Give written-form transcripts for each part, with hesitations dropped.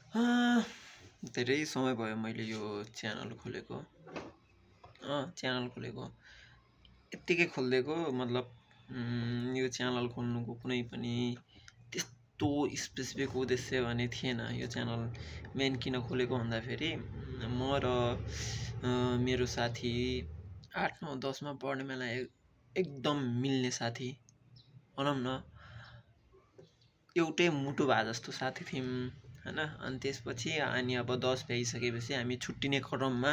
A, धेरै समय भयो मैले यो च्यानल खोलेको। यत्तिकै खोलिदिएको मतलब यो च्यानल खोल्नुको कुनै पनि त्यस्तो स्पेसिफिक उद्देश्य भने थिएन। यो च्यानल मेन किन खोलेको भन्दाखेरि म र मेरो साथी 8, 9, 10मा पढ्ने बेला एकदम मिल्ने साथी भनौँ न, एउटै मुटु भए जस्तो साथी थियौँ होइन। अनि त्यसपछि अब 10 भ्याइसकेपछि हामी छुट्टिने क्रममा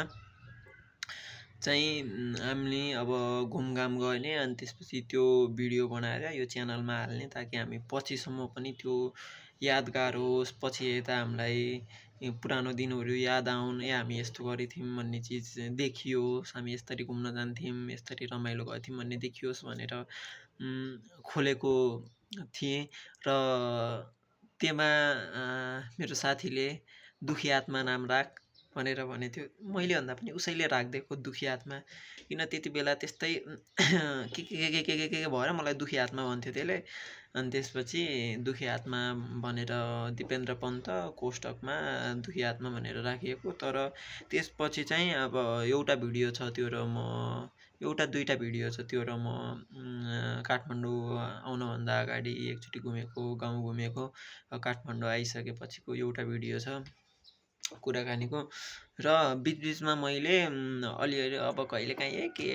चाहिँ हामीले अब घुमघाम गर्ने, अनि त्यसपछि त्यो भिडियो बनाएर यो च्यानलमा हाल्ने, ताकि हामी पछिसम्म पनि त्यो यादगार होस्। पछि यता हामीलाई पुरानो दिनहरू याद आउन्, हामी यस्तो गरेथ्यौँ भन्ने चिज देखियोस्, हामी यसरी घुम्न जान्थ्यौँ, यसरी रमाइलो गर्थ्यौँ भन्ने देखियोस् भनेर खोलेको थिएँ। र त्यसमा मेरो साथीले दुखी आत्मा नाम राख भनेर भनेको थियो। मैले भन्दा पनि उसैले राखिदिएको दुखी आत्मा, किन त्यति बेला त्यस्तै के भएर मलाई दुखी आत्मा भन्थ्यो त्यसले। अनि त्यसपछि दुखी आत्मा भनेर दिपेन्द्र पन्त कोष्टकमा दुखी आत्मा भनेर राखिएको। तर त्यसपछि चाहिँ अब एउटा भिडियो छ त्यो, र म एउटा दुईवटा भिडियो छ त्यो, र म काठमाडौँ आउनुभन्दा अगाडि एकचोटि घुमेको, गाउँ घुमेको, काठमाडौँ आइसकेपछिको एउटा भिडियो छ कुराकानीको। र बिचबिचमा मैले अलिअलि अब कहिलेकाहीँ के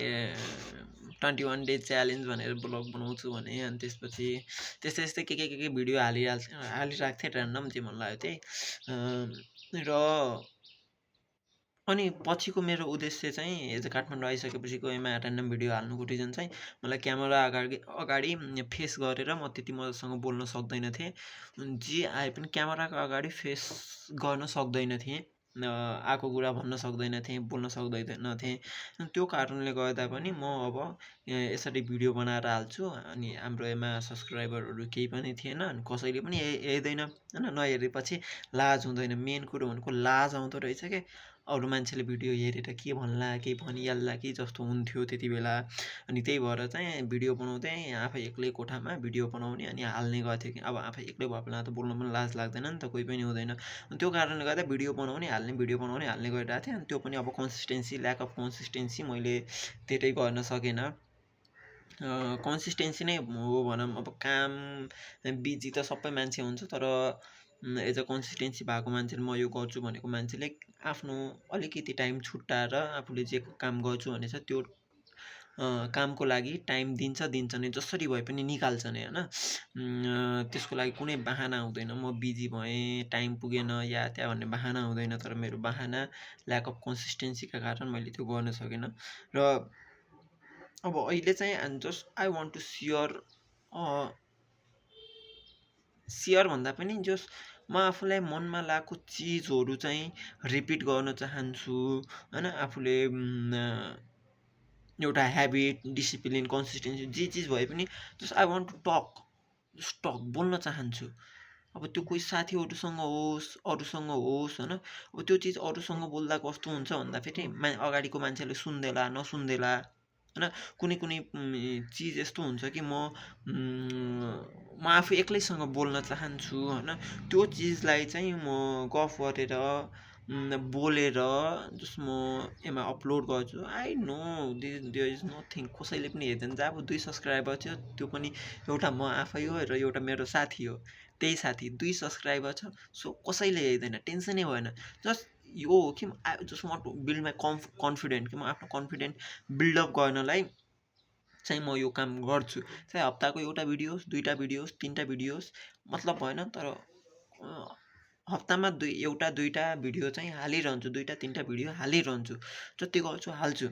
21 डेज च्यालेन्ज भनेर ब्लग बनाउँछु भने, अनि त्यसपछि त्यस्तै त्यस्तै के भिडियो हालिरहेको थिएँ, ऱ्यान्डम जे मन लाग्यो त्यही। र अनि पछिको मेरो उद्देश्य चाहिँ काठमाडौँ आइसकेपछिको यसमा ऱ्यान्डम भिडियो हाल्नुको रिजन चाहिँ मलाई क्यामेरा अगाडि फेस गरेर म त्यति मसँग बोल्न सक्दैन थिएँ। जे आए पनि क्यामेराको अगाडि फेस गर्न सक्दैन थिएँ, आएको कुरा भन्न सक्दैन थिएँ, बोल्न सक्दैन थिएँ। त्यो कारणले गर्दा पनि म अब यसरी भिडियो बनाएर हाल्छु। अनि हाम्रो यसमा सब्सक्राइबरहरू केही पनि थिएन, अनि कसैले पनि हेर्दैन होइन। नहेरेपछि लाज हुँदैन, मेन कुरो भनेको लाज आउँदो रहेछ क्या। अरू मान्छेले भिडियो हेरेर के भन्ला, केही भनिहाल्ला कि जस्तो हुन्थ्यो त्यति बेला। अनि त्यही भएर चाहिँ भिडियो बनाउँदै आफै एक्लै कोठामा भिडियो बनाउने अनि हाल्ने गर्थ्यो कि अब आफै एक्लै भएको बेला त बोल्नु पनि लाज लाग्दैन नि त, कोही पनि हुँदैन। त्यो कारणले गर्दा भिडियो बनाउने हाल्ने गरिरहेको थिएँ। अनि त्यो पनि अब ल्याक अफ कन्सिस्टेन्सी मैले धेरै गर्न सकेन। कन्सिस्टेन्सी नै हो भनौँ। अब काम बिजी त सबै मान्छे हुन्छ, तर एज अ कन्सिस्टेन्सी भएको मान्छेले म यो गर्छु भनेको मान्छेले आफ्नो अलिकति टाइम छुट्याएर आफूले जे काम गर्छु भनेछ त्यो कामको लागि टाइम दिन्छ नै, जसरी भए पनि निकाल्छ नै होइन। त्यसको लागि कुनै बाहना हुँदैन, म बिजी भएँ, टाइम पुगेन या त्यहाँ भन्ने बाहना हुँदैन। तर मेरो बाहना ल्याक अफ कन्सिस्टेन्सीका कारण मैले त्यो गर्न सकेन। र अब अहिले चाहिँ just I want to share भन्दा पनि जस्ट म आफूलाई मनमा लागेको चिजहरू चाहिँ रिपिट गर्न चाहन्छु होइन। आफूले एउटा ह्याबिट, डिसिप्लिन, कन्सिस्टेन्सी जे चिज भए पनि just I want to talk बोल्न चाहन्छु। अब त्यो कोही साथीहरूसँग होस्, अरूसँग होस् होइन। अब त्यो चिज अरूसँग बोल्दा कस्तो हुन्छ भन्दाखेरि अगाडिको मान्छेले सुन्देला नसुन्देला होइन। कुनै चिज यस्तो हुन्छ कि म आफू एक्लैसँग बोल्न चाहन्छु होइन। त्यो चिजलाई चाहिँ म गफ गरेर बोलेर जस्ट म यसमा अपलोड गर्छु। I know there is nothing, कसैले पनि हेर्दैन। जहाँ अब 2 सब्सक्राइबर थियो त्यो पनि एउटा म आफै हो र एउटा मेरो साथी हो। त्यही साथी 2 सब्सक्राइबर छ, सो कसैले हेर्दैन, टेन्सनै भएन। जस्ट यो हो कि I just want to build my confident, कि म आफ्नो कन्फिडेन्ट बिल्डअप गर्नलाई चाहिँ म यो काम गर्छु। चाहे हप्ताको एउटा भिडियो होस्, 2टा भिडियो होस्, 3टा भिडियो होस्, मतलब भएन। तर हप्तामा एउटा 2टा भिडियो चाहिँ हालिरहन्छु, 2टा 3टा भिडियो हालिरहन्छु। जति गर्छु हाल्छु।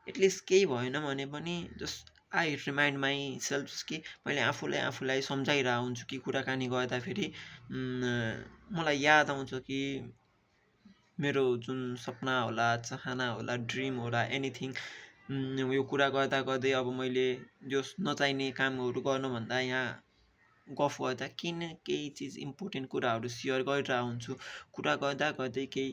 एटलिस्ट केही भएन भने पनि just I remind my self कि मैले आफूलाई सम्झाइरहेको हुन्छु कि कुराकानी गर्दाखेरि मलाई याद आउँछ कि मेरो जुन सपना होला, चाहना होला, ड्रिम होला, एनिथिङ, यो कुरा गर्दै अब मैले जो नचाहिने कामहरू गर्नुभन्दा यहाँ गफ गर्दा केही न केही चिज इम्पोर्टेन्ट कुराहरू सेयर गरिरहेको हुन्छु। कुरा गर्दा गर्दै केही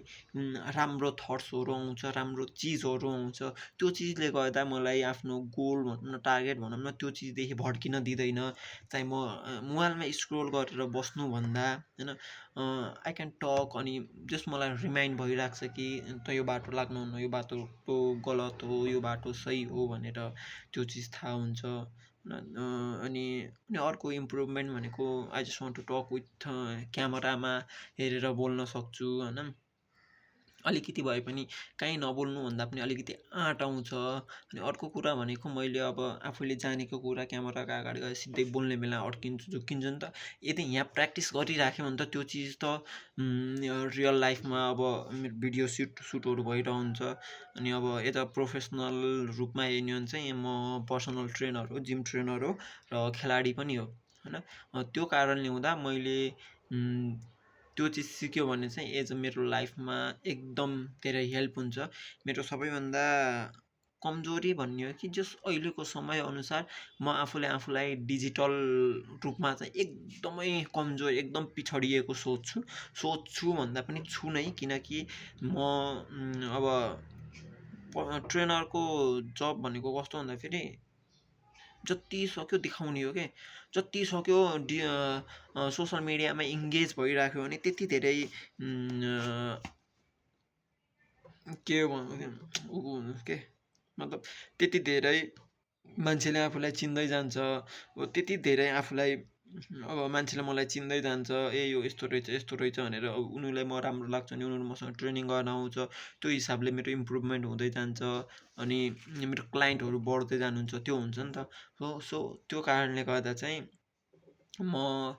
राम्रो थट्सहरू आउँछ, राम्रो चिजहरू आउँछ। त्यो चिजले गर्दा मलाई आफ्नो गोल भनौँ न, टार्गेट भनौँ न, त्यो चिजदेखि भड्किन दिँदैन। चाहिँ म मोबाइलमा स्क्रोल गरेर बस्नुभन्दा होइन आई क्यान टक, अनि जस्ट मलाई रिमाइन्ड भइरहेको छ कि त यो बाटो लाग्नुहुन्न, यो बाटो गलत हो, यो बाटो सही हो भनेर त्यो चिज थाहा हुन्छ। अनि अर्को इम्प्रुभमेन्ट भनेको I just want to talk with क्यामेरामा हेरेर बोल्न सक्छु होइन। अलिकति भए पनि काहीँ नबोल्नुभन्दा पनि अलिकति आँट आउँछ। अनि अर्को कुरा भनेको मैले अब आफूले जानेको कुरा क्यामेराको अगाडि गएर सिधै बोल्ने बेला अड्किन्छु, झुक्किन्छु नि त। यदि यहाँ प्र्याक्टिस गरिराख्यो भने त त्यो चिज त रियल लाइफमा अब भिडियो सुटहरू भइरहन्छ। अनि अब यता प्रोफेसनल रूपमा हेर्ने हो भने चाहिँ म पर्सनल ट्रेनर हो, जिम ट्रेनर हो र खेलाडी पनि हो होइन। त्यो कारणले हुँदा मैले त्यो चिज सिक्यो भने चाहिँ एज मेरो लाइफमा एकदम धेरै हेल्प हुन्छ। मेरो सबैभन्दा कमजोरी भन्ने हो कि जस अहिलेको समयअनुसार म आफूलाई डिजिटल रूपमा चाहिँ एकदमै कमजोर, एकदम पिछडिएको सोच्छु भन्दा पनि छु नै। किनकि म अब ट्रेनरको जब भनेको कस्तो भन्दाखेरि जति सक्यो देखाउने हो क्या, जति सक्यो सोसल मिडियामा इङ्गेज भइराख्यो भने त्यति धेरै के मतलब त्यति धेरै मान्छेले आफूलाई चिन्दै जान्छ, त्यति धेरै आफूलाई अब मान्छेले मलाई चिन्दै जान्छ, यो यस्तो रहेछ भनेर। उनीहरूलाई म राम्रो लाग्छ भने उनीहरू मसँग ट्रेनिङ गर्न आउँछ। त्यो हिसाबले मेरो इम्प्रुभमेन्ट हुँदै जान्छ अनि मेरो क्लाइन्टहरू बढ्दै जानुहुन्छ, त्यो हुन्छ नि त। सो त्यो कारणले गर्दा चाहिँ म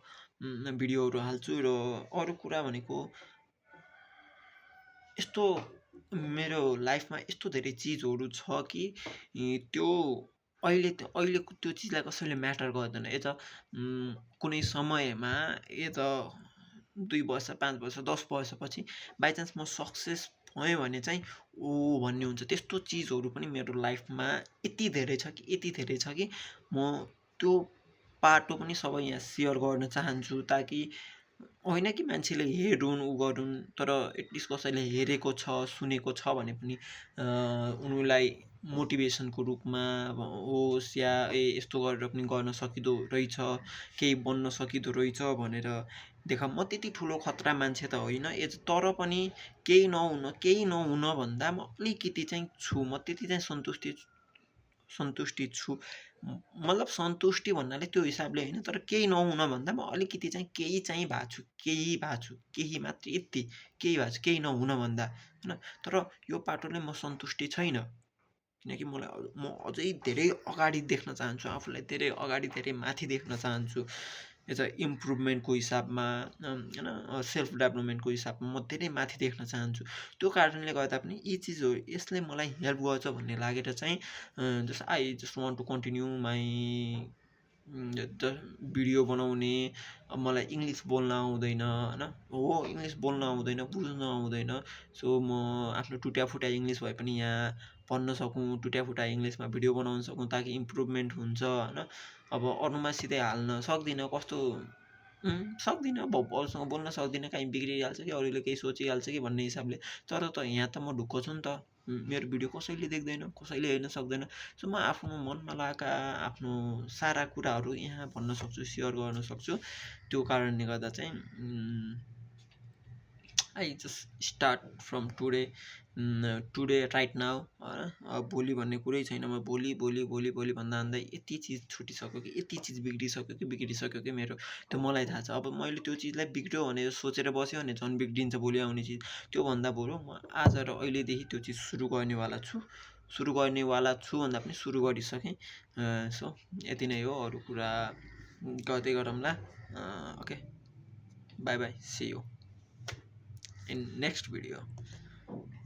भिडियोहरू हाल्छु। र अरू कुरा भनेको यस्तो मेरो लाइफमा यस्तो धेरै चिजहरू छ कि त्यो अहिलेको त्यो चिजलाई कसैले म्याटर गर्दैन। यता कुनै समयमा यता 2 वर्ष 5 वर्ष 10 वर्षपछि बाइचान्स म सक्सेस भएँ भने चाहिँ भन्ने हुन्छ। त्यस्तो चिजहरू पनि मेरो लाइफमा यति धेरै छ कि म त्यो पाटो पनि सबै यहाँ सेयर गर्न चाहन्छु। ताकि होइन कि मान्छेले हेरुन् गरून्, तर एटलिस्ट कसैले हेरेको छ, सुनेको छ भने पनि उनीहरूलाई मोटिभेसनको रूपमा होस् या यस्तो गरेर पनि गर्न सकिँदो रहेछ, केही बन्न सकिँदो रहेछ भनेर देख। म त्यति ठुलो खतरा मान्छे त होइन, तर पनि केही नहुन भन्दा म अलिकति चाहिँ छु, म त्यति चाहिँ सन्तुष्टि छु। मतलब सन्तुष्टि भन्नाले त्यो हिसाबले होइन, तर केही नहुन भन्दा म अलिकति चाहिँ केही चाहिँ भएको छु, केही मात्र, यति केही भएको छु, केही नहुन भन्दा होइन। तर यो पाटोले म सन्तुष्टि छैन, किनकि म अझै धेरै अगाडि देख्न चाहन्छु, आफूलाई धेरै अगाडि, धेरै माथि देख्न चाहन्छु। यता इम्प्रुभमेन्टको हिसाबमा होइन, सेल्फ डेभलपमेन्टको हिसाबमा म धेरै माथि देख्न चाहन्छु। त्यो कारणले गर्दा पनि यी चिजहरू यसले मलाई हेल्प गर्छ भन्ने लागेर चाहिँ just I just want to continue my video बनाउने। मलाई इङ्ग्लिस बोल्न आउँदैन होइन, इङ्ग्लिस बोल्न आउँदैन, बुझ्न आउँदैन। सो म आफ्नो टुट्याफुट्या इङ्ग्लिस भए पनि यहाँ भन्न सकौँ, टुट्याफुट्या इङ्ग्लिसमा भिडियो बनाउन सकौँ, ताकि इम्प्रुभमेन्ट हुन्छ होइन। अब अरूमा सिधै हाल्न सक्दिनँ, कस्तो सक्दिनँ, अरूसँग बोल्न सक्दिनँ, काहीँ बिग्रिहाल्छ कि अरूले केही सोचिहाल्छ कि भन्ने हिसाबले। तर त यहाँ त म ढुक्क छु नि त, मेरो भिडियो कसैले देख्दैन, कसैले हेर्न सक्दैन। सो म आफ्नो मनमा लागेका आफ्नो सारा कुराहरू यहाँ भन्न सक्छु, सेयर गर्न सक्छु। त्यो कारणले गर्दा चाहिँ I just start from today right now होइन। भोलि भन्ने कुरै छैन। म भोलि भन्दा यति चिज छुटिसक्यो कि, यति चिज बिग्रिसक्यो कि मेरो, त्यो मलाई थाहा छ। अब मैले त्यो चिजलाई बिग्रियो भनेर सोचेर बस्यो भने झन् बिग्रिन्छ भोलि आउने चिज। त्योभन्दा बरु म आज र अहिलेदेखि त्यो चिज सुरु गर्नेवाला छु भन्दा पनि सुरु गरिसकेँ। सो यति नै हो, अरू कुरा गर्दै गरौँला। Okay, bye, see you in next video.